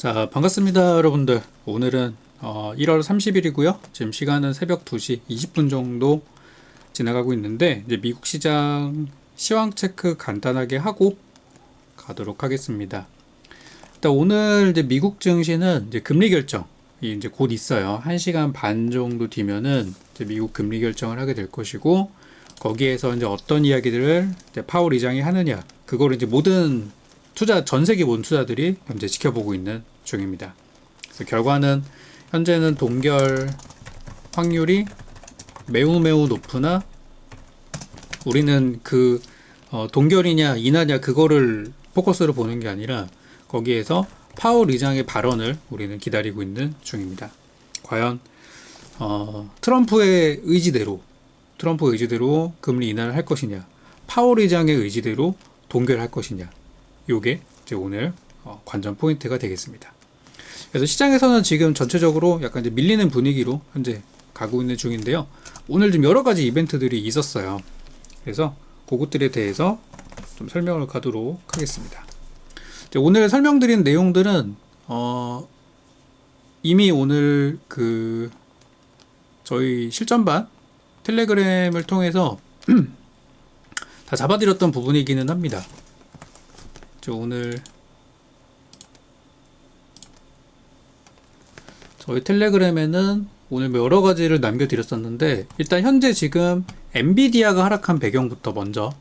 자, 반갑습니다, 여러분들. 오늘은 1월 30일이고요. 지금 시간은 새벽 2시 20분 정도 지나가고 있는데, 이제 미국 시장 시황 체크 간단하게 하고 가도록 하겠습니다. 일단 오늘 이제 미국 증시는 이제 금리 결정이 이제 곧 있어요. 1시간 반 정도 뒤면은 이제 미국 금리 결정을 하게 될 것이고, 거기에서 이제 어떤 이야기들을 이제 파월 의장이 하느냐, 그거를 이제 모든 전 세계 모든 투자들이 현재 지켜보고 있는 중입니다. 그래서 결과는 현재는 동결 확률이 매우 높으나 우리는 동결이냐 인하냐 그거를 포커스로 보는 게 아니라 거기에서 파월 의장의 발언을 우리는 기다리고 있는 중입니다. 과연 트럼프의 의지대로 금리 인하를 할 것이냐, 파월 의장의 의지대로 동결할 것이냐, 요게 이제 오늘 관전 포인트가 되겠습니다. 그래서 시장에서는 지금 전체적으로 약간 이제 밀리는 분위기로 현재 가고 있는 중인데요. 오늘 좀 여러 가지 이벤트들이 있었어요. 그래서 그것들에 대해서 좀 설명을 가도록 하겠습니다. 오늘 설명드린 내용들은 이미 오늘 저희 실전반 텔레그램을 통해서 다 잡아드렸던 부분이기는 합니다. 오늘 저희 텔레그램에는 오늘 여러 가지를 남겨드렸었는데, 일단 현재 지금 엔비디아가 하락한 배경부터 먼저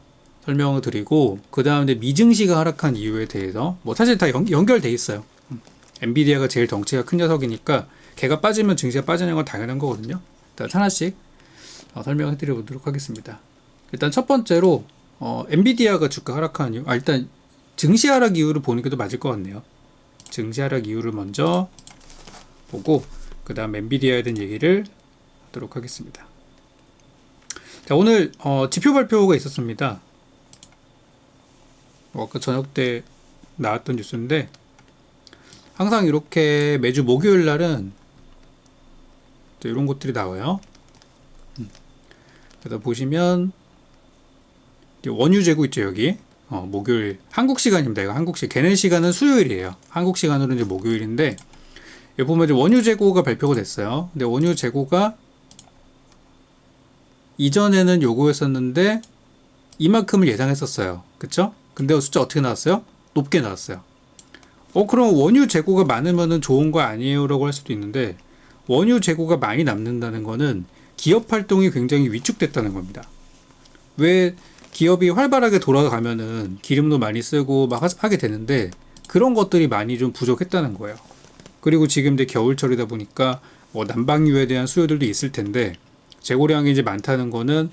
설명을 드리고, 그 다음에 미증시가 하락한 이유에 대해서 사실 다 연결돼 있어요. 엔비디아가 제일 덩치가 큰 녀석이니까 걔가 빠지면 증시가 빠지는 건 당연한 거거든요. 일단 하나씩 설명해 드려보도록 하겠습니다. 일단 첫 번째로 엔비디아가 주가 하락한 이유, 일단 증시 하락 이유를 보는 게 더 맞을 것 같네요. 증시 하락 이유를 먼저 보고 그 다음 엔비디아에 대한 얘기를 하도록 하겠습니다. 자, 오늘 지표 발표가 있었습니다. 아까 저녁 때 나왔던 뉴스인데, 항상 이렇게 매주 목요일 날은 이런 것들이 나와요. 그래서 보시면 원유 재고 있죠, 여기. 목요일 한국 시간입니다. 이거 한국 걔네 시간은 수요일이에요. 한국 시간으로 이제 목요일인데, 여기 보면 이제 원유 재고가 발표가 됐어요. 근데 원유 재고가 이전에는 요거였었는데 이만큼을 예상했었어요. 그쵸? 근데 숫자 어떻게 나왔어요? 높게 나왔어요. 그럼 원유 재고가 많으면은 좋은 거 아니에요? 라고 할 수도 있는데, 원유 재고가 많이 남는다는 거는 기업 활동이 굉장히 위축됐다는 겁니다. 왜 기업이 활발하게 돌아가면은 기름도 많이 쓰고 막 하게 되는데, 그런 것들이 많이 좀 부족했다는 거예요. 그리고 지금 이제 겨울철이다 보니까 난방유에 대한 수요들도 있을 텐데, 재고량이 이제 많다는 거는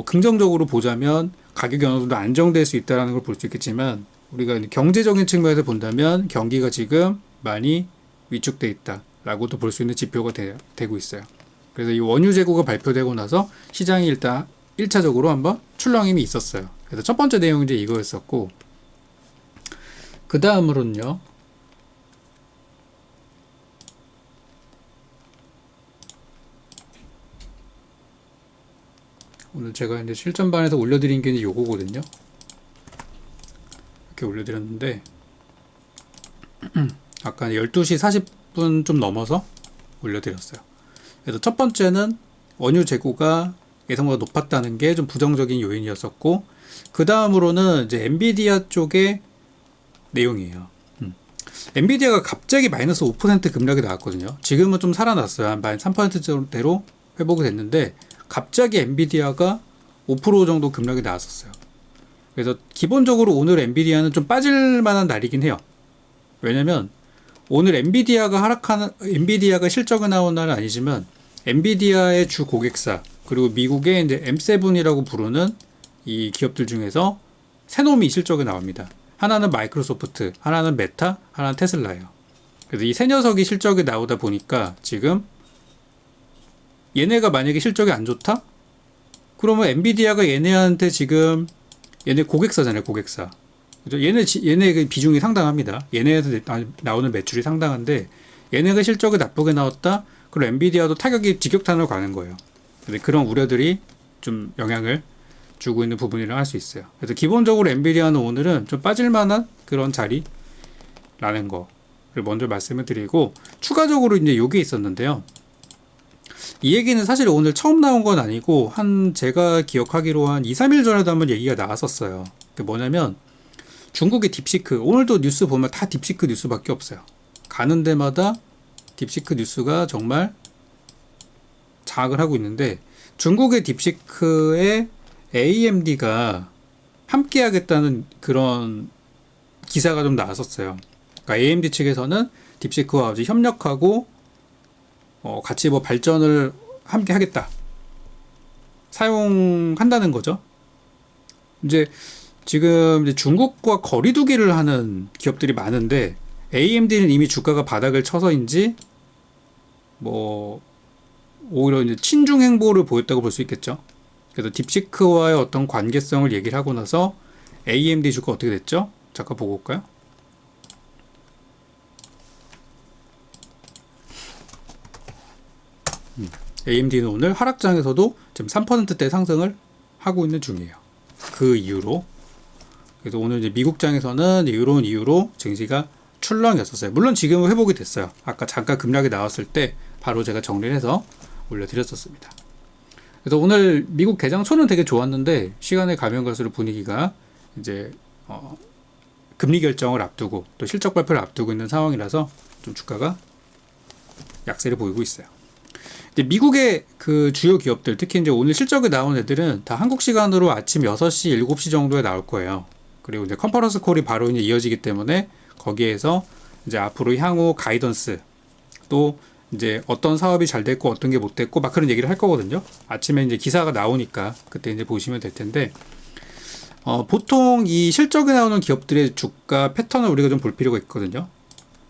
긍정적으로 보자면 가격이 어느 정도 안정될 수 있다는 걸 볼 수 있겠지만, 우리가 경제적인 측면에서 본다면 경기가 지금 많이 위축돼 있다라고도 볼 수 있는 지표가 되고 있어요. 그래서 이 원유 재고가 발표되고 나서 시장이 일단 1차적으로 한번 출렁임이 있었어요. 그래서 첫 번째 내용이 이제 이거였었고, 그 다음으로는요, 오늘 제가 이제 실전반에서 올려드린 게 이제 요거거든요. 이렇게 올려드렸는데, 아까 12시 40분 좀 넘어서 올려드렸어요. 그래서 첫 번째는 원유 재고가 예상보다 높았다는 게 좀 부정적인 요인이었었고, 그 다음으로는 이제 엔비디아 쪽의 내용이에요. 엔비디아가 갑자기 마이너스 5% 급락이 나왔거든요. 지금은 좀 살아났어요. 한 3%대로 회복이 됐는데, 갑자기 엔비디아가 5% 정도 급락이 나왔었어요. 그래서 기본적으로 오늘 엔비디아는 좀 빠질 만한 날이긴 해요. 왜냐면 오늘 엔비디아가 실적이 나온 날은 아니지만, 엔비디아의 주 고객사, 그리고 미국의 이제 M7이라고 부르는 이 기업들 중에서 세 놈이 실적이 나옵니다. 하나는 마이크로소프트, 하나는 메타, 하나는 테슬라예요. 그래서 이 세 녀석이 실적이 나오다 보니까 지금 얘네가 만약에 실적이 안 좋다? 그러면 엔비디아가 얘네한테 지금, 얘네 고객사잖아요, 고객사. 그죠? 얘네 비중이 상당합니다. 얘네에서 나오는 매출이 상당한데, 얘네가 실적이 나쁘게 나왔다? 그럼 엔비디아도 타격이 직격탄으로 가는 거예요. 그런 우려들이 좀 영향을 주고 있는 부분이라 할 수 있어요. 그래서 기본적으로 엔비디아는 오늘은 좀 빠질만한 그런 자리라는 거. 먼저 말씀을 드리고, 추가적으로 이제 요게 있었는데요. 이 얘기는 사실 오늘 처음 나온 건 아니고 제가 기억하기로 한 2, 3일 전에도 한번 얘기가 나왔었어요. 그게 뭐냐면 중국의 딥시크, 오늘도 뉴스 보면 다 딥시크 뉴스밖에 없어요. 가는 데마다 딥시크 뉴스가 정말 장악을 하고 있는데, 중국의 딥시크에 AMD가 함께 하겠다는 그런 기사가 좀 나왔었어요. 그러니까 AMD 측에서는 딥시크와 아주 협력하고 같이 뭐 발전을 함께 하겠다, 사용한다는 거죠. 이제 지금 이제 중국과 거리두기를 하는 기업들이 많은데, AMD는 이미 주가가 바닥을 쳐서인지 뭐 오히려 이제 친중 행보를 보였다고 볼 수 있겠죠. 그래서 딥시크와의 어떤 관계성을 얘기를 하고 나서 AMD 주가 어떻게 됐죠? 잠깐 보고 올까요? AMD는 오늘 하락장에서도 지금 3%대 상승을 하고 있는 중이에요. 그 이후로. 그래서 오늘 이제 미국장에서는 이런 이유로 증시가 출렁이었어요. 물론 지금은 회복이 됐어요. 아까 잠깐 급락이 나왔을 때 바로 제가 정리를 해서 올려드렸었습니다. 그래서 오늘 미국 개장초는 되게 좋았는데, 시간에 가면 갈수록 분위기가 이제 금리 결정을 앞두고 또 실적 발표를 앞두고 있는 상황이라서 좀 주가가 약세를 보이고 있어요. 미국의 그 주요 기업들, 특히 이제 오늘 실적이 나온 애들은 다 한국 시간으로 아침 6시, 7시 정도에 나올 거예요. 그리고 이제 컨퍼런스 콜이 바로 이제 이어지기 때문에 거기에서 이제 앞으로 향후 가이던스, 또 이제 어떤 사업이 잘 됐고 어떤 게 못 됐고 막 그런 얘기를 할 거거든요. 아침에 이제 기사가 나오니까 그때 이제 보시면 될 텐데, 보통 이 실적이 나오는 기업들의 주가 패턴을 우리가 좀 볼 필요가 있거든요.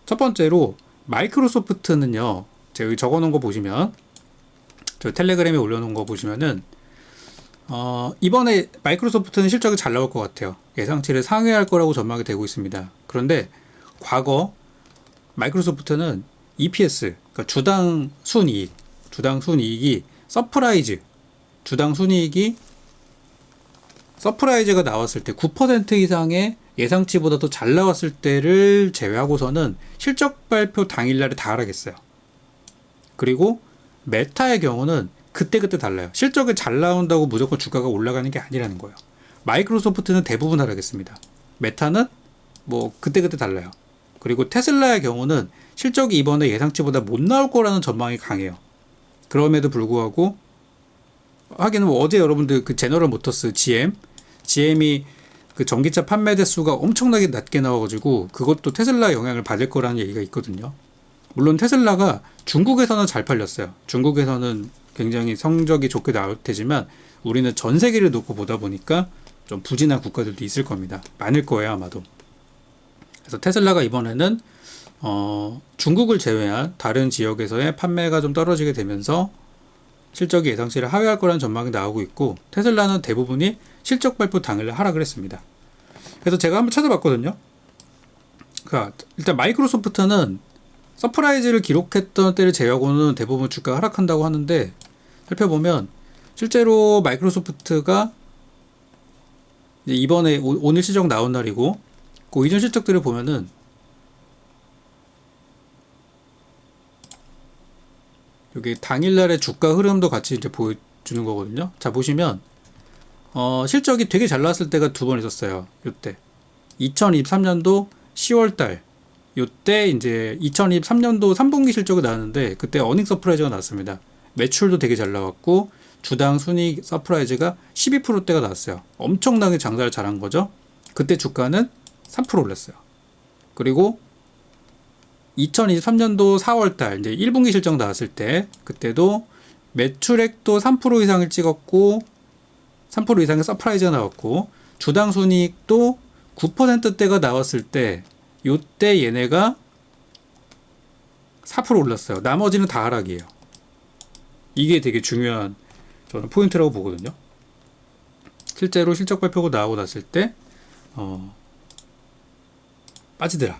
첫 번째로 마이크로소프트는요, 제가 여기 적어 놓은 거 보시면, 저 텔레그램에 올려놓은 거 보시면은 이번에 마이크로소프트는 실적이 잘 나올 것 같아요. 예상치를 상회할 거라고 전망이 되고 있습니다. 그런데 과거 마이크로소프트는 EPS, 그러니까 주당 순이익이 서프라이즈가 나왔을 때 9% 이상의 예상치보다 더 잘 나왔을 때를 제외하고서는 실적 발표 당일날에 다 하락했어요. 그리고 메타의 경우는 그때그때 달라요. 실적이 잘 나온다고 무조건 주가가 올라가는 게 아니라는 거예요. 마이크로소프트는 대부분 하락했습니다. 메타는 뭐 그때그때 달라요. 그리고 테슬라의 경우는 실적이 이번에 예상치보다 못 나올 거라는 전망이 강해요. 그럼에도 불구하고 하기는 뭐 어제 여러분들 그 제너럴 모터스 GM이 그 전기차 판매 대수가 엄청나게 낮게 나와가지고 그것도 테슬라 영향을 받을 거라는 얘기가 있거든요. 물론 테슬라가 중국에서는 잘 팔렸어요. 중국에서는 굉장히 성적이 좋게 나올 테지만 우리는 전 세계를 놓고 보다 보니까 좀 부진한 국가들도 있을 겁니다. 많을 거예요, 아마도. 그래서 테슬라가 이번에는 중국을 제외한 다른 지역에서의 판매가 좀 떨어지게 되면서 실적이 예상치를 하회할 거라는 전망이 나오고 있고, 테슬라는 대부분이 실적 발표 당일 하락을 했습니다. 그래서 제가 한번 찾아봤거든요. 그러니까 일단 마이크로소프트는 서프라이즈를 기록했던 때를 제외하고는 대부분 주가가 하락한다고 하는데, 살펴보면 실제로 마이크로소프트가 이번에 오늘 실적 나온 날이고, 그 이전 실적들을 보면은 여기 당일날의 주가 흐름도 같이 이제 보여주는 거거든요. 자, 보시면 실적이 되게 잘 나왔을 때가 두 번 있었어요. 요때 2023년도 10월달, 요때 이제 2023년도 3분기 실적이 나왔는데 그때 어닝 서프라이즈가 나왔습니다. 매출도 되게 잘 나왔고 주당 순이익 서프라이즈가 12%대가 나왔어요. 엄청나게 장사를 잘한 거죠. 그때 주가는 3% 올랐어요. 그리고 2023년도 4월달 이제 1분기 실적 나왔을 때 그때도 매출액도 3% 이상을 찍었고 3% 이상의 서프라이즈가 나왔고 주당 순이익도 9%대가 나왔을 때 요때 얘네가 4% 올랐어요. 나머지는 다 하락이에요. 이게 되게 중요한 저는 포인트라고 보거든요. 실제로 실적 발표가 나오고 났을 때 빠지더라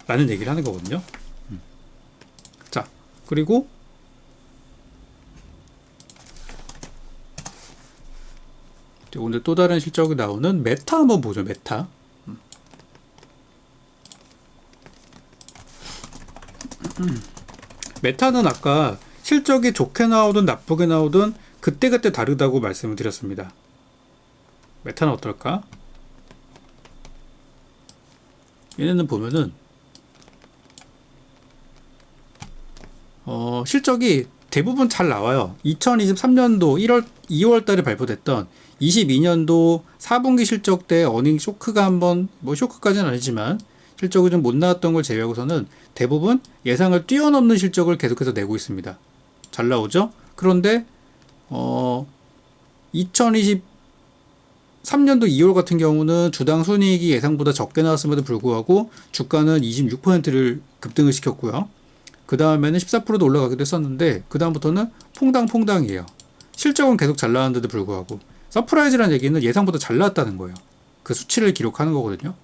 라는 얘기를 하는 거거든요. 자, 그리고 오늘 또 다른 실적이 나오는 메타 한번 보죠. 메타. 메타는 아까 실적이 좋게 나오든 나쁘게 나오든 그때그때 다르다고 말씀을 드렸습니다. 메타는 어떨까? 얘네는 보면은 실적이 대부분 잘 나와요. 2023년도 2월 달에 발표됐던 22년도 4분기 실적 때 어닝 쇼크가 한번, 뭐 쇼크까지는 아니지만 실적이 좀 못 나왔던 걸 제외하고서는 대부분 예상을 뛰어넘는 실적을 계속해서 내고 있습니다. 잘 나오죠? 그런데 2023년도 2월 같은 경우는 주당 순이익이 예상보다 적게 나왔음에도 불구하고 주가는 26%를 급등을 시켰고요. 그 다음에는 14%도 올라가기도 했었는데 그 다음부터는 퐁당퐁당이에요. 실적은 계속 잘 나왔는데도 불구하고 서프라이즈라는 얘기는 예상보다 잘 나왔다는 거예요. 그 수치를 기록하는 거거든요.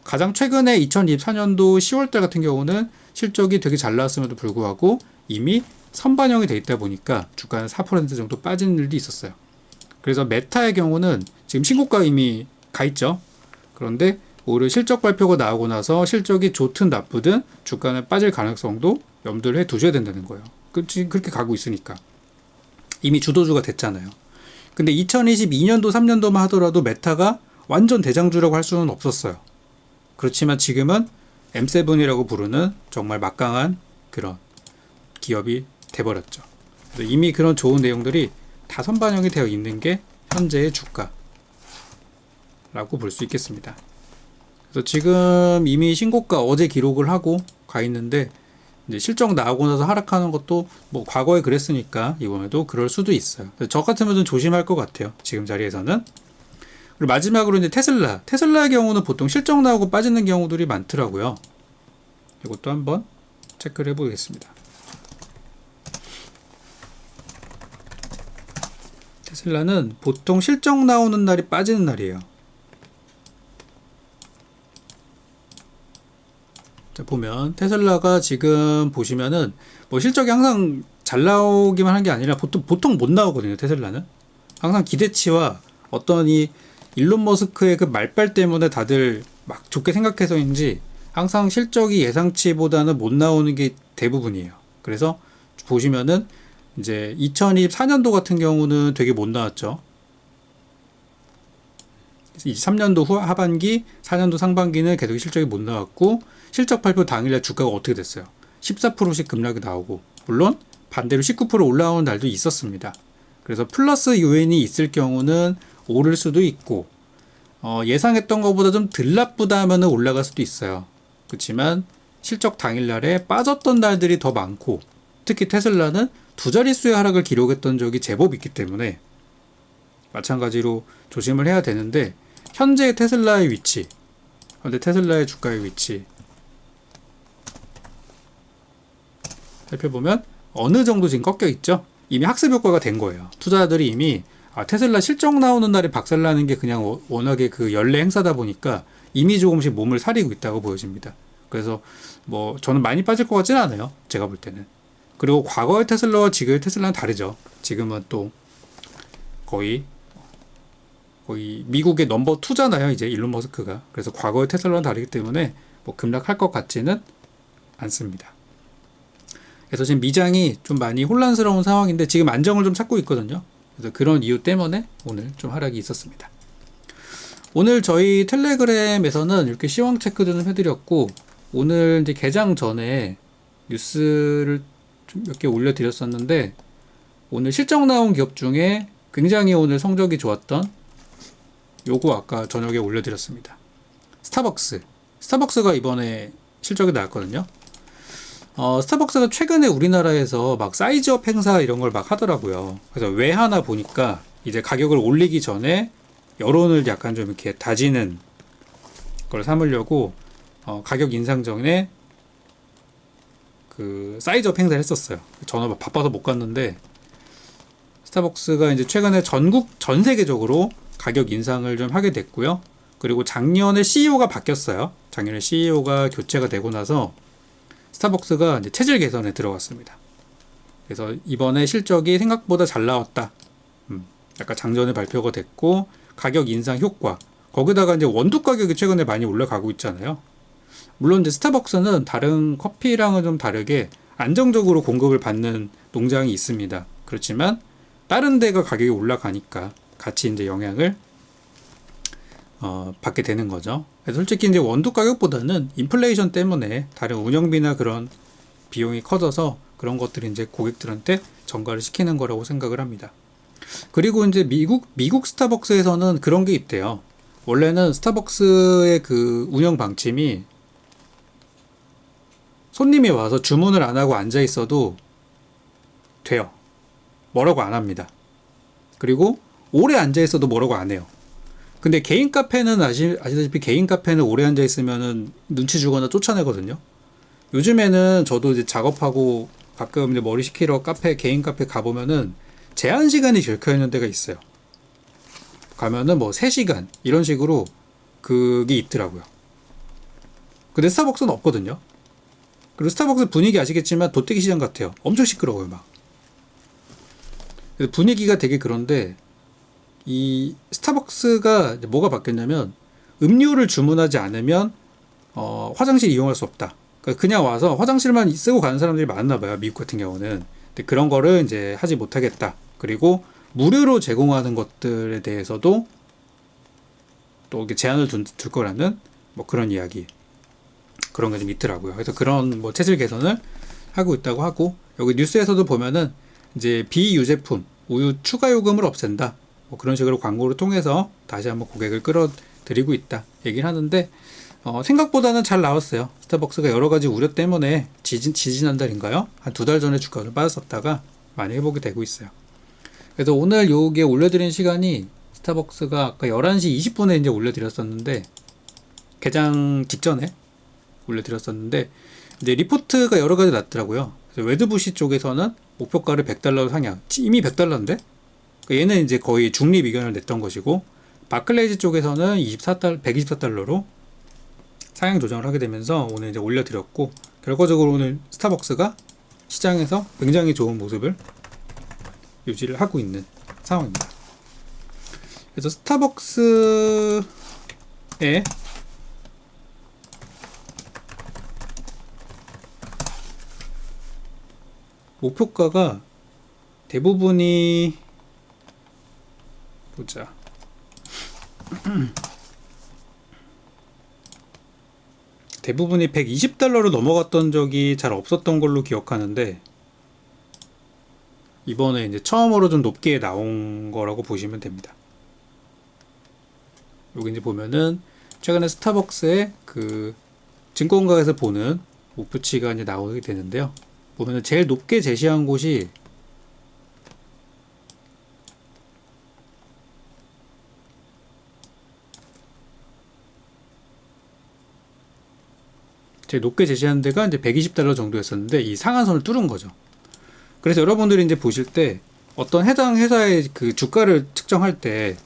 가장 최근에 2024년도 10월달 같은 경우는 실적이 되게 잘 나왔음에도 불구하고 이미 선반영이 돼 있다 보니까 주가는 4% 정도 빠진 일도 있었어요. 그래서 메타의 경우는 지금 신고가 이미 가 있죠. 그런데 오히려 실적 발표가 나오고 나서 실적이 좋든 나쁘든 주가는 빠질 가능성도 염두를 해 두셔야 된다는 거예요. 그렇게 가고 있으니까. 이미 주도주가 됐잖아요. 근데 2022년도 3년도만 하더라도 메타가 완전 대장주라고 할 수는 없었어요. 그렇지만 지금은 M7이라고 부르는 정말 막강한 그런 기업이 돼버렸죠. 이미 그런 좋은 내용들이 다 선반영이 되어 있는 게 현재의 주가라고 볼 수 있겠습니다. 그래서 지금 이미 신고가 어제 기록을 하고 가 있는데 이제 실적 나오고 나서 하락하는 것도 뭐 과거에 그랬으니까 이번에도 그럴 수도 있어요. 저 같으면 좀 조심할 것 같아요. 지금 자리에서는. 그리고 마지막으로 이제 테슬라의 경우는 보통 실적 나오고 빠지는 경우들이 많더라고요. 이것도 한번 체크를 해보겠습니다. 테슬라는 보통 실적 나오는 날이 빠지는 날이에요. 자, 보면 테슬라가 지금 보시면은 뭐 실적이 항상 잘 나오기만 한 게 아니라 보통 못 나오거든요. 테슬라는 항상 기대치와 어떤 이 일론 머스크의 그 말빨 때문에 다들 막 좋게 생각해서인지 항상 실적이 예상치보다는 못 나오는 게 대부분이에요. 그래서 보시면은 이제 2024년도 같은 경우는 되게 못 나왔죠. 23년도 하반기, 4년도 상반기는 계속 실적이 못 나왔고 실적 발표 당일날 주가가 어떻게 됐어요? 14%씩 급락이 나오고 물론 반대로 19% 올라오는 날도 있었습니다. 그래서 플러스 요인이 있을 경우는 오를 수도 있고 예상했던 것보다 좀 덜 나쁘다 하면 올라갈 수도 있어요. 그렇지만 실적 당일날에 빠졌던 날들이 더 많고 특히 테슬라는 두 자릿수의 하락을 기록했던 적이 제법 있기 때문에 마찬가지로 조심을 해야 되는데 현재 테슬라의 위치, 현재 테슬라의 주가의 위치 살펴보면 어느 정도 지금 꺾여 있죠. 이미 학습 효과가 된 거예요. 투자자들이 이미 테슬라 실적 나오는 날에 박살나는 게 그냥 워낙에 그 연례 행사다 보니까 이미 조금씩 몸을 사리고 있다고 보여집니다. 그래서 뭐 저는 많이 빠질 것 같지는 않아요. 제가 볼 때는. 그리고 과거의 테슬라와 지금의 테슬라는 다르죠. 지금은 또 거의 미국의 넘버 2잖아요. 이제 일론 머스크가. 그래서 과거의 테슬라는 다르기 때문에 뭐 급락할 것 같지는 않습니다. 그래서 지금 미장이 좀 많이 혼란스러운 상황인데 지금 안정을 좀 찾고 있거든요. 그래서 그런 이유 때문에 오늘 좀 하락이 있었습니다. 오늘 저희 텔레그램에서는 이렇게 시황 체크도 좀 해드렸고 오늘 이제 개장 전에 뉴스를 좀 몇 개 올려드렸었는데 오늘 실적 나온 기업 중에 굉장히 오늘 성적이 좋았던 요거 아까 저녁에 올려드렸습니다. 스타벅스가 이번에 실적이 나왔거든요. 스타벅스가 최근에 우리나라에서 막 사이즈업 행사 이런 걸 막 하더라고요. 그래서 왜 하나 보니까 이제 가격을 올리기 전에 여론을 약간 좀 이렇게 다지는 걸 삼으려고 가격 인상 전에 그 사이즈업 행사를 했었어요. 저는 바빠서 못 갔는데 스타벅스가 이제 최근에 전 세계적으로 가격 인상을 좀 하게 됐고요. 그리고 작년에 CEO가 바뀌었어요. 작년에 CEO가 교체가 되고 나서 스타벅스가 이제 체질 개선에 들어갔습니다. 그래서 이번에 실적이 생각보다 잘 나왔다. 약간 장전에 발표가 됐고 가격 인상 효과. 거기다가 이제 원두 가격이 최근에 많이 올라가고 있잖아요. 물론 이제 스타벅스는 다른 커피랑은 좀 다르게 안정적으로 공급을 받는 농장이 있습니다. 그렇지만 다른 데가 가격이 올라가니까 같이 이제 영향을 받게 되는 거죠. 그래서 솔직히 이제 원두 가격보다는 인플레이션 때문에 다른 운영비나 그런 비용이 커져서 그런 것들이 이제 고객들한테 전가를 시키는 거라고 생각을 합니다. 그리고 이제 미국 스타벅스에서는 그런 게 있대요. 원래는 스타벅스의 그 운영 방침이 손님이 와서 주문을 안 하고 앉아 있어도 돼요. 뭐라고 안 합니다. 그리고 오래 앉아 있어도 뭐라고 안 해요. 근데 개인 카페는 아시다시피 개인 카페는 오래 앉아 있으면은 눈치 주거나 쫓아내거든요. 요즘에는 저도 이제 작업하고 가끔 이제 머리 식히러 개인 카페 가보면은 제한 시간이 적혀 있는 데가 있어요. 가면은 뭐 3시간 이런 식으로 그게 있더라고요. 근데 스타벅스는 없거든요. 그리고 스타벅스 분위기 아시겠지만 돗대기 시장 같아요. 엄청 시끄러워요, 막. 분위기가 되게 그런데 이 스타벅스가 뭐가 바뀌었냐면 음료를 주문하지 않으면 화장실 이용할 수 없다. 그러니까 그냥 와서 화장실만 쓰고 가는 사람들이 많나 봐요. 미국 같은 경우는. 근데 그런 거를 이제 하지 못하겠다. 그리고 무료로 제공하는 것들에 대해서도 또 이렇게 제한을 둘 거라는 뭐 그런 이야기. 그런 게 좀 있더라고요. 그래서 그런 뭐 체질 개선을 하고 있다고 하고, 여기 뉴스에서도 보면은 이제 비유제품 우유 추가 요금을 없앤다. 뭐 그런 식으로 광고를 통해서 다시 한번 고객을 끌어들이고 있다. 얘기를 하는데 생각보다는 잘 나왔어요. 스타벅스가 여러 가지 우려 때문에 지지난달인가요? 한 2달 전에 주가가 좀 빠졌었다가 많이 회복이 되고 있어요. 그래서 오늘 요게 올려드린 시간이 스타벅스가 아까 11시 20분에 이제 올려드렸었는데, 개장 직전에 올려드렸었는데, 이제 리포트가 여러 가지 났더라고요. 그래서 웨드부시 쪽에서는 목표가를 $100로 상향. 이미 $100인데? 얘는 이제 거의 중립 의견을 냈던 것이고, 바클레이즈 쪽에서는 $124로 상향 조정을 하게 되면서 오늘 이제 올려드렸고, 결과적으로 오늘 스타벅스가 시장에서 굉장히 좋은 모습을 유지를 하고 있는 상황입니다. 그래서 스타벅스의 목표가가 대부분이 보자. 대부분이 $120로 넘어갔던 적이 잘 없었던 걸로 기억하는데, 이번에 이제 처음으로 좀 높게 나온 거라고 보시면 됩니다. 여기 이제 보면은 최근에 스타벅스의 그 증권가에서 보는 목표치가 이제 나오게 되는데요. 보면은 제일 높게 제시한 곳이 제일 높게 제시한 데가 이제 $120 정도였었는데, 이 상한선을 뚫은 거죠. 그래서 여러분들이 이제 보실 때 어떤 해당 회사의 그 주가를 측정할 때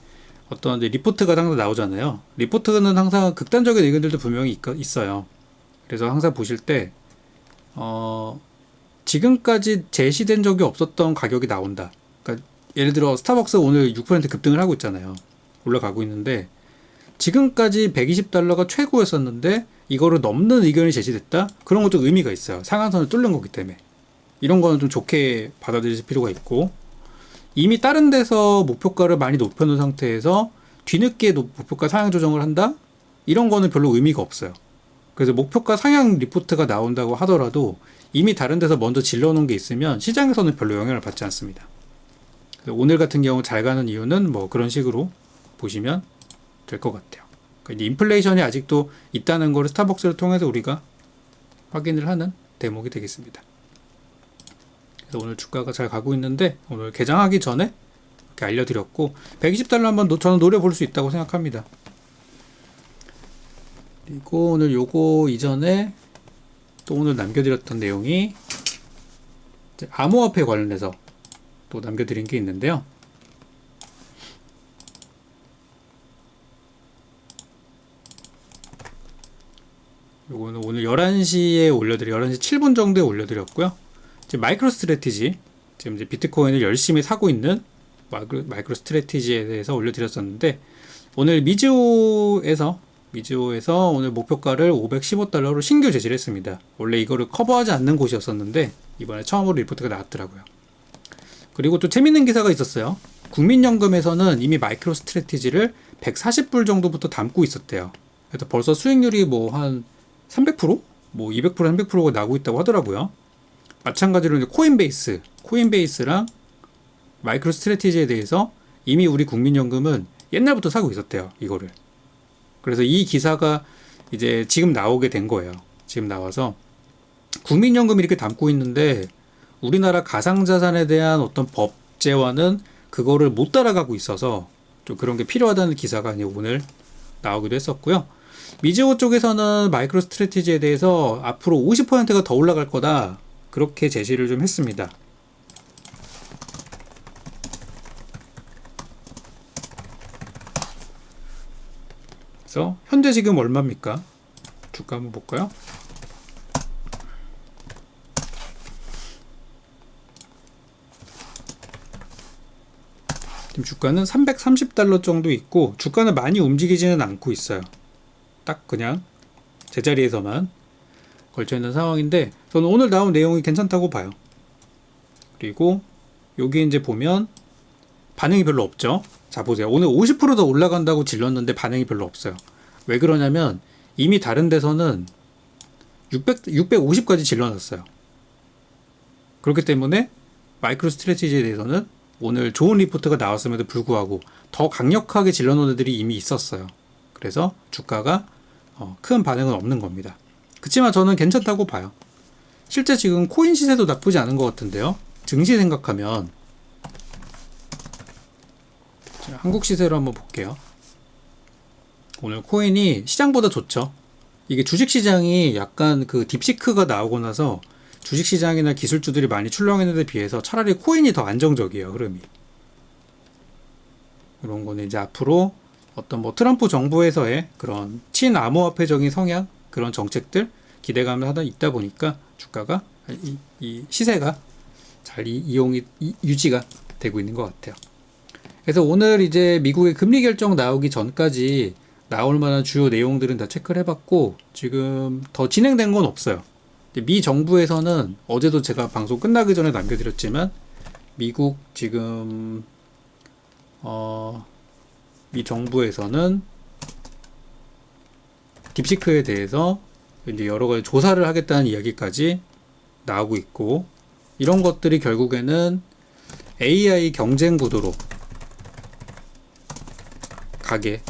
어떤 이제 리포트가 항상 나오잖아요. 리포트는 항상 극단적인 의견들도 분명히 있어요. 그래서 항상 보실 때 지금까지 제시된 적이 없었던 가격이 나온다. 그러니까 예를 들어 스타벅스 오늘 6% 급등을 하고 있잖아요. 올라가고 있는데 지금까지 $120가 최고였었는데 이거를 넘는 의견이 제시됐다? 그런 것도 의미가 있어요. 상한선을 뚫는 거기 때문에. 이런 거는 좀 좋게 받아들일 필요가 있고, 이미 다른 데서 목표가를 많이 높여놓은 상태에서 뒤늦게 목표가 상향 조정을 한다? 이런 거는 별로 의미가 없어요. 그래서 목표가 상향 리포트가 나온다고 하더라도 이미 다른 데서 먼저 질러놓은 게 있으면 시장에서는 별로 영향을 받지 않습니다. 오늘 같은 경우 잘 가는 이유는 뭐 그런 식으로 보시면 될 것 같아요. 그러니까 인플레이션이 아직도 있다는 거를 스타벅스를 통해서 우리가 확인을 하는 대목이 되겠습니다. 그래서 오늘 주가가 잘 가고 있는데, 오늘 개장하기 전에 이렇게 알려드렸고, $120 한번 저는 노려볼 수 있다고 생각합니다. 그리고 오늘 요거 이전에 또 오늘 남겨드렸던 내용이 암호화폐 관련해서 또 남겨드린 게 있는데요. 요거는 오늘 11시에 11시 7분 정도에 올려드렸고요. 지금 마이크로 스트래티지, 지금 이제 비트코인을 열심히 사고 있는 마이크로 스트래티지에 대해서 올려드렸었는데, 오늘 미즈오에서 미즈호에서 오늘 목표가를 515달러로 신규 제시했습니다. 원래 이거를 커버하지 않는 곳이었었는데 이번에 처음으로 리포트가 나왔더라고요. 그리고 또 재밌는 기사가 있었어요. 국민연금에서는 이미 마이크로 스트래티지를 140불 정도부터 담고 있었대요. 그래서 벌써 수익률이 뭐 한 300%? 뭐 200%, 300%가 나고 있다고 하더라고요. 마찬가지로 이제 코인베이스랑 마이크로 스트래티지에 대해서 이미 우리 국민연금은 옛날부터 사고 있었대요. 이거를. 그래서 이 기사가 이제 지금 나오게 된 거예요. 지금 나와서 국민연금이 이렇게 담고 있는데 우리나라 가상자산에 대한 어떤 법제화는 그거를 못 따라가고 있어서 좀 그런 게 필요하다는 기사가 오늘 나오기도 했었고요. 미즈호 쪽에서는 마이크로 스트래티지에 대해서 앞으로 50%가 더 올라갈 거다 그렇게 제시를 좀 했습니다. 그래서 현재 지금 얼마입니까? 주가 한번 볼까요? 지금 주가는 330달러 정도 있고 주가는 많이 움직이지는 않고 있어요. 딱 그냥 제자리에서만 걸쳐있는 상황인데 저는 오늘 나온 내용이 괜찮다고 봐요. 그리고 여기 이제 보면 반응이 별로 없죠. 자 보세요. 오늘 50%더 올라간다고 질렀는데 반응이 별로 없어요. 왜 그러냐면 이미 다른 데서는 650까지 질러놨어요. 그렇기 때문에 마이크로 스트래티지에 대해서는 오늘 좋은 리포트가 나왔음에도 불구하고 더 강력하게 질러놓은 애들이 이미 있었어요. 그래서 주가가 큰 반응은 없는 겁니다. 그치만 저는 괜찮다고 봐요. 실제 지금 코인 시세도 나쁘지 않은 것 같은데요. 증시 생각하면 한국 시세로 한번 볼게요. 오늘 코인이 시장보다 좋죠. 이게 주식시장이 약간 그 딥시크가 나오고 나서 주식시장이나 기술주들이 많이 출렁했는데 비해서 차라리 코인이 더 안정적이에요. 흐름이. 이런 거는 이제 앞으로 어떤 뭐 트럼프 정부에서의 그런 친암호화폐적인 성향 그런 정책들 기대감을 하다 있다 보니까 주가가 이 시세가 잘 유지가 되고 있는 것 같아요. 그래서 오늘 이제 미국의 금리 결정 나오기 전까지 나올 만한 주요 내용들은 다 체크를 해봤고 지금 더 진행된 건 없어요. 미 정부에서는 어제도 제가 방송 끝나기 전에 남겨드렸지만 미국 지금 미 정부에서는 딥시크에 대해서 이제 여러 가지 조사를 하겠다는 이야기까지 나오고 있고 이런 것들이 결국에는 AI 경쟁 구도로 가게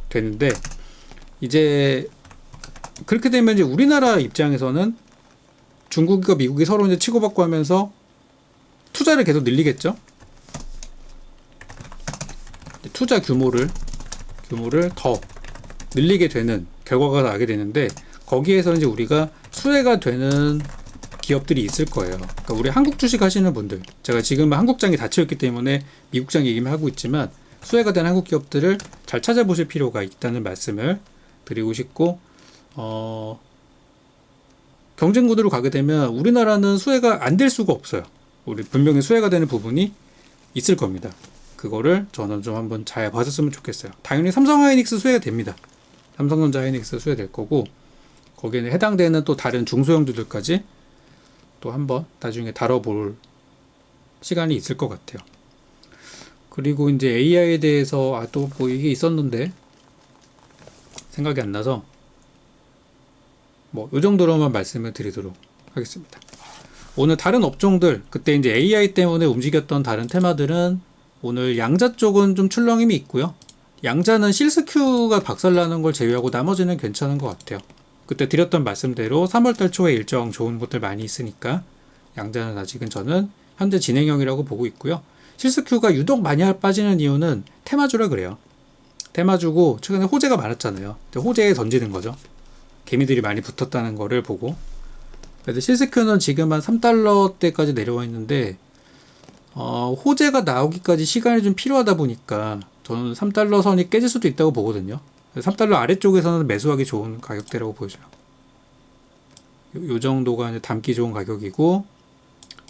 되는데 이제 그렇게 되면 이제 우리나라 입장에서는 중국과 미국이 서로 이제 치고받고 하면서 투자를 계속 늘리겠죠. 투자 규모를 더 늘리게 되는 결과가 나게 되는데 거기에서 이제 우리가 수혜가 되는 기업들이 있을 거예요. 그러니까 우리 한국 주식 하시는 분들, 제가 지금 한국장이 닫혀있기 때문에 미국장 얘기만 하고 있지만 수혜가 되는 한국 기업들을 잘 찾아보실 필요가 있다는 말씀을 드리고 싶고 경쟁 구도로 가게 되면 우리나라는 수혜가 안 될 수가 없어요. 우리 분명히 수혜가 되는 부분이 있을 겁니다. 그거를 저는 좀 한번 잘 봐줬으면 좋겠어요. 당연히 삼성하이닉스 수혜가 됩니다. 삼성전자 하이닉스 수혜될 거고 거기에는 해당되는 또 다른 중소형주들까지 또 한번 나중에 다뤄볼 시간이 있을 것 같아요. 그리고 이제 AI에 대해서 또 뭐 이게 있었는데 생각이 안 나서 뭐 요 정도로만 말씀을 드리도록 하겠습니다. 오늘 다른 업종들 그때 이제 AI 때문에 움직였던 다른 테마들은 오늘 양자 쪽은 좀 출렁임이 있고요. 양자는 실스큐가 박살나는 걸 제외하고 나머지는 괜찮은 것 같아요. 그때 드렸던 말씀대로 3월달 초에 일정 좋은 것들 많이 있으니까 양자는 아직은 저는 현재 진행형이라고 보고 있고요. 실스큐가 유독 많이 빠지는 이유는 테마주라 그래요. 테마주고 최근에 호재가 많았잖아요. 호재에 던지는 거죠. 개미들이 많이 붙었다는 거를 보고. 그래서 실스큐는 지금 한 3달러대까지 내려와 있는데 호재가 나오기까지 시간이 좀 필요하다 보니까 저는 3달러 선이 깨질 수도 있다고 보거든요. 3달러 아래쪽에서는 매수하기 좋은 가격대라고 보여져요. 요 정도가 이제 담기 좋은 가격이고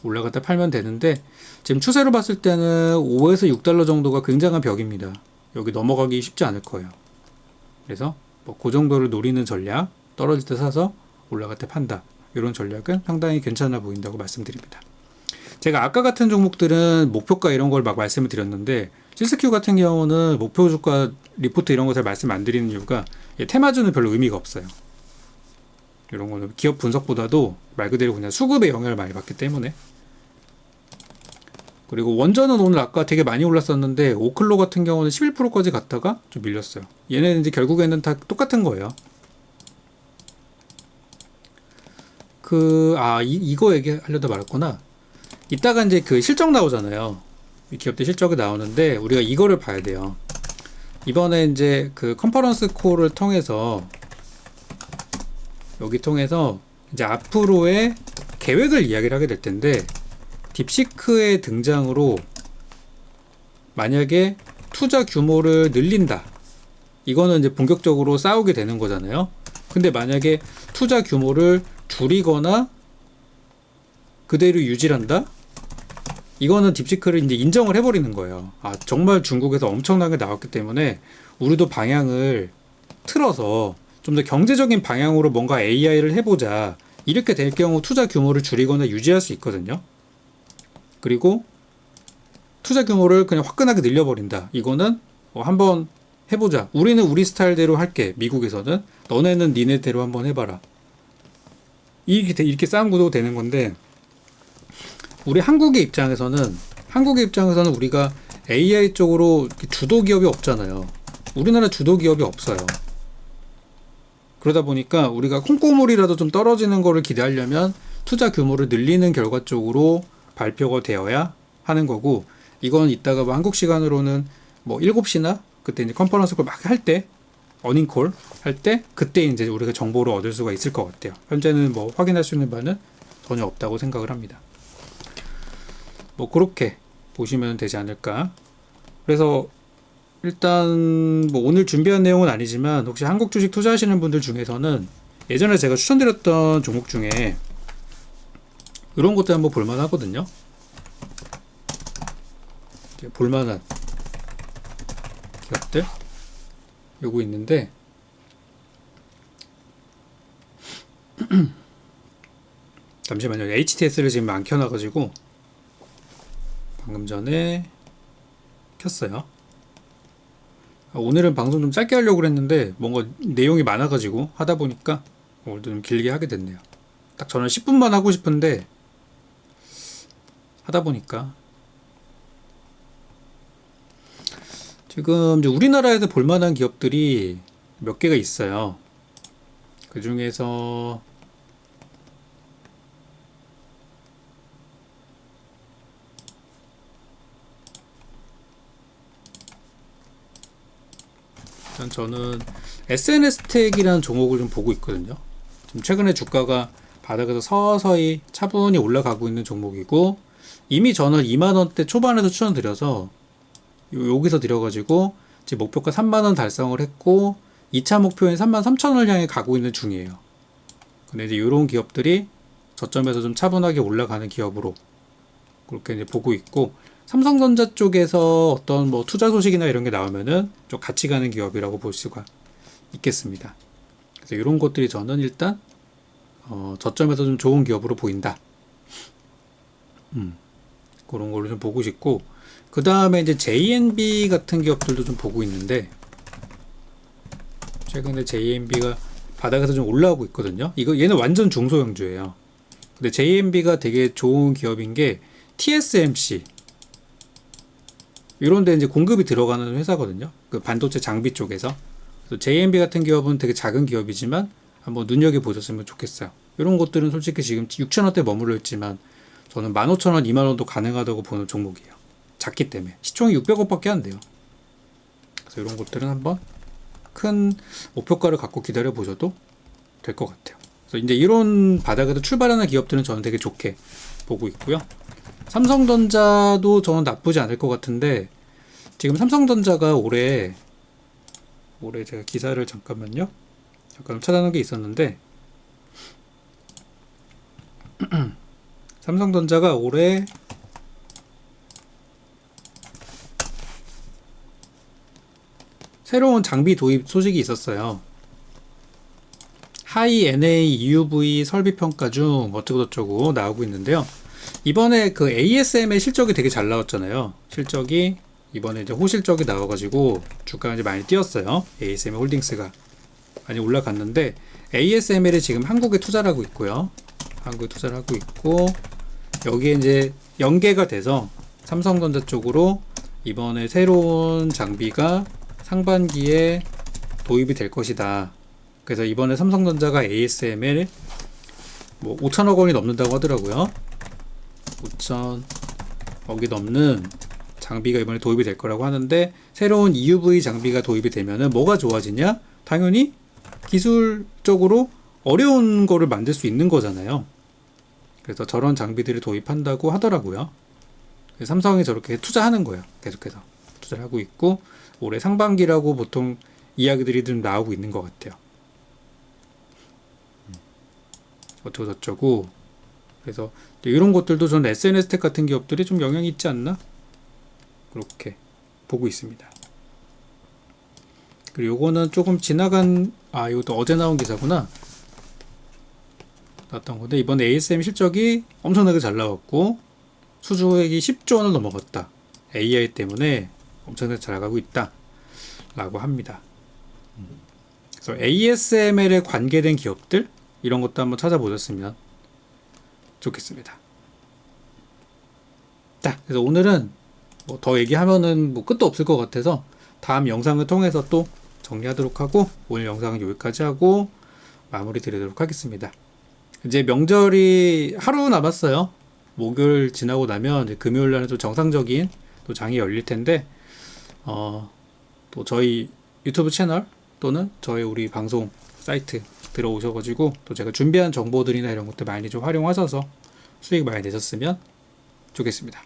올라갔다 팔면 되는데 지금 추세로 봤을 때는 5에서 6달러 정도가 굉장한 벽입니다. 여기 넘어가기 쉽지 않을 거예요. 그래서 뭐 그 정도를 노리는 전략, 떨어질 때 사서 올라갈 때 판다. 이런 전략은 상당히 괜찮아 보인다고 말씀드립니다. 제가 아까 같은 종목들은 목표가 이런 걸 막 말씀을 드렸는데 실스큐 같은 경우는 목표 주가 리포트 이런 거 잘 말씀 안 드리는 이유가 테마주는 별로 의미가 없어요. 이런 거는 기업 분석보다도 말 그대로 그냥 수급에 영향을 많이 받기 때문에. 그리고 원전은 오늘 아까 되게 많이 올랐었는데 오클로 같은 경우는 11%까지 갔다가 좀 밀렸어요. 얘네는 이제 결국에는 다 똑같은 거예요. 이거 얘기하려다 말았구나. 이따가 이제 그 실적 나오잖아요. 이 기업들 실적이 나오는데 우리가 이거를 봐야 돼요. 이번에 이제 그 컨퍼런스 콜을 통해서 여기 통해서 이제 앞으로의 계획을 이야기를 하게 될 텐데 딥시크의 등장으로 만약에 투자 규모를 늘린다. 이거는 이제 본격적으로 싸우게 되는 거잖아요. 근데 만약에 투자 규모를 줄이거나 그대로 유지한다? 이거는 딥시크를 이제 인정을 해버리는 거예요. 정말 중국에서 엄청나게 나왔기 때문에 우리도 방향을 틀어서 좀 더 경제적인 방향으로 뭔가 AI를 해보자. 이렇게 될 경우 투자 규모를 줄이거나 유지할 수 있거든요. 그리고 투자 규모를 그냥 화끈하게 늘려버린다. 이거는 한번 해보자. 우리는 우리 스타일대로 할게. 미국에서는. 너네는 니네대로 한번 해봐라. 이렇게 싸움 구도가 되는 건데 우리 한국의 입장에서는 우리가 AI 쪽으로 주도 기업이 없잖아요. 우리나라 주도 기업이 없어요. 그러다 보니까 우리가 콩고물이라도 좀 떨어지는 거를 기대하려면 투자 규모를 늘리는 결과 쪽으로 발표가 되어야 하는 거고, 이건 이따가 뭐 한국 시간으로는 뭐 7시나 그때 이제 컨퍼런스 콜 막 할 때, 어닝콜 할 때 그때 이제 우리가 정보를 얻을 수가 있을 것 같아요. 현재는 뭐 확인할 수 있는 바는 전혀 없다고 생각을 합니다. 뭐 그렇게 보시면 되지 않을까. 그래서 일단 뭐 오늘 준비한 내용은 아니지만 혹시 한국 주식 투자하시는 분들 중에서는 예전에 제가 추천드렸던 종목 중에 이런 것도 한번 볼만 하거든요. 볼만한 기업들 요거 있는데 잠시만요. HTS를 지금 안 켜놔가지고 방금 전에 켰어요. 오늘은 방송 좀 짧게 하려고 했는데 뭔가 내용이 많아가지고 하다 보니까 오늘도 좀 길게 하게 됐네요. 딱 저는 10분만 하고 싶은데 하다 보니까 지금 이제 우리나라에서 볼만한 기업들이 몇 개가 있어요. 그 중에서 일단 저는 SNS텍이라는 종목을 좀 보고 있거든요. 지금 최근에 주가가 바닥에서 서서히 차분히 올라가고 있는 종목이고, 이미 저는 2만원대 초반에도 추천드려서 여기서 드려가지고 지금 목표가 3만원 달성을 했고 2차 목표인 33,000원을 향해 가고 있는 중이에요. 근데 이제 이런 기업들이 저점에서 좀 차분하게 올라가는 기업으로 그렇게 이제 보고 있고, 삼성전자 쪽에서 어떤 뭐 투자 소식이나 이런 게 나오면은 좀 같이 가는 기업이라고 볼 수가 있겠습니다. 그래서 이런 것들이 저는 일단 저점에서 좀 좋은 기업으로 보인다. 그런 걸로 좀 보고 싶고, 그 다음에 이제 JNB 같은 기업들도 좀 보고 있는데 최근에 JNB가 바닥에서 좀 올라오고 있거든요. 얘는 완전 중소형주예요. 근데 JNB가 되게 좋은 기업인 게 TSMC 이런 데 이제 공급이 들어가는 회사거든요. 그 반도체 장비 쪽에서. 그래서 JNB 같은 기업은 되게 작은 기업이지만 한번 눈여겨보셨으면 좋겠어요. 이런 것들은 솔직히 지금 6,000원대 머물러 있지만 저는 15,000원, 2만원도 가능하다고 보는 종목이에요. 작기 때문에. 시총이 600억밖에 안 돼요. 그래서 이런 것들은 한번 큰 목표가를 갖고 기다려 보셔도 될 것 같아요. 그래서 이제 이런 바닥에서 출발하는 기업들은 저는 되게 좋게 보고 있고요. 삼성전자도 저는 나쁘지 않을 것 같은데, 지금 삼성전자가 올해 제가 기사를 잠깐 찾아놓은 게 있었는데 삼성전자가 올해 새로운 장비 도입 소식이 있었어요. 하이 NA EUV 설비 평가 중 어쩌고저쩌고 나오고 있는데요. 이번에 그 ASM의 실적이 되게 잘 나왔잖아요. 실적이 이번에 이제 호실적이 나와가지고 주가가 이제 많이 뛰었어요. ASM 홀딩스가 많이 올라갔는데, ASML이 지금 한국에 투자를 하고 있고요. 한국에 투자를 하고 있고, 여기에 이제 연계가 돼서 삼성전자 쪽으로 이번에 새로운 장비가 상반기에 도입이 될 것이다. 그래서 이번에 삼성전자가 ASML 뭐 5천억 원이 넘는다고 하더라고요. 5천억이 넘는 장비가 이번에 도입이 될 거라고 하는데, 새로운 EUV 장비가 도입이 되면은 뭐가 좋아지냐? 당연히 기술적으로 어려운 거를 만들 수 있는 거잖아요. 그래서 저런 장비들을 도입한다고 하더라고요. 그래서 삼성이 저렇게 투자하는 거예요. 계속해서 투자를 하고 있고, 올해 상반기라고 보통 이야기들이 좀 나오고 있는 것 같아요. 어쩌고 저쩌고. 그래서 이런 것들도 저는 SNS 텍 같은 기업들이 좀 영향이 있지 않나? 그렇게 보고 있습니다. 그리고 요거는 조금 지나간, 이것도 어제 나온 기사구나. 나왔던 건데, 이번에 ASM 실적이 엄청나게 잘 나왔고 수주액이 10조 원을 넘어갔다. AI 때문에 엄청나게 잘 나가고 있다 라고 합니다. 그래서 ASML에 관계된 기업들 이런 것도 한번 찾아보셨으면 좋겠습니다. 자, 그래서 오늘은 뭐 더 얘기하면은 뭐 끝도 없을 것 같아서 다음 영상을 통해서 또 정리하도록 하고, 오늘 영상은 여기까지 하고 마무리 드리도록 하겠습니다. 이제 명절이 하루 남았어요. 목요일 지나고 나면 이제 금요일 날은 또 정상적인 또 장이 열릴 텐데, 또 저희 유튜브 채널 또는 저희 우리 방송 사이트 들어오셔가지고 또 제가 준비한 정보들이나 이런 것들 많이 좀 활용하셔서 수익 많이 내셨으면 좋겠습니다.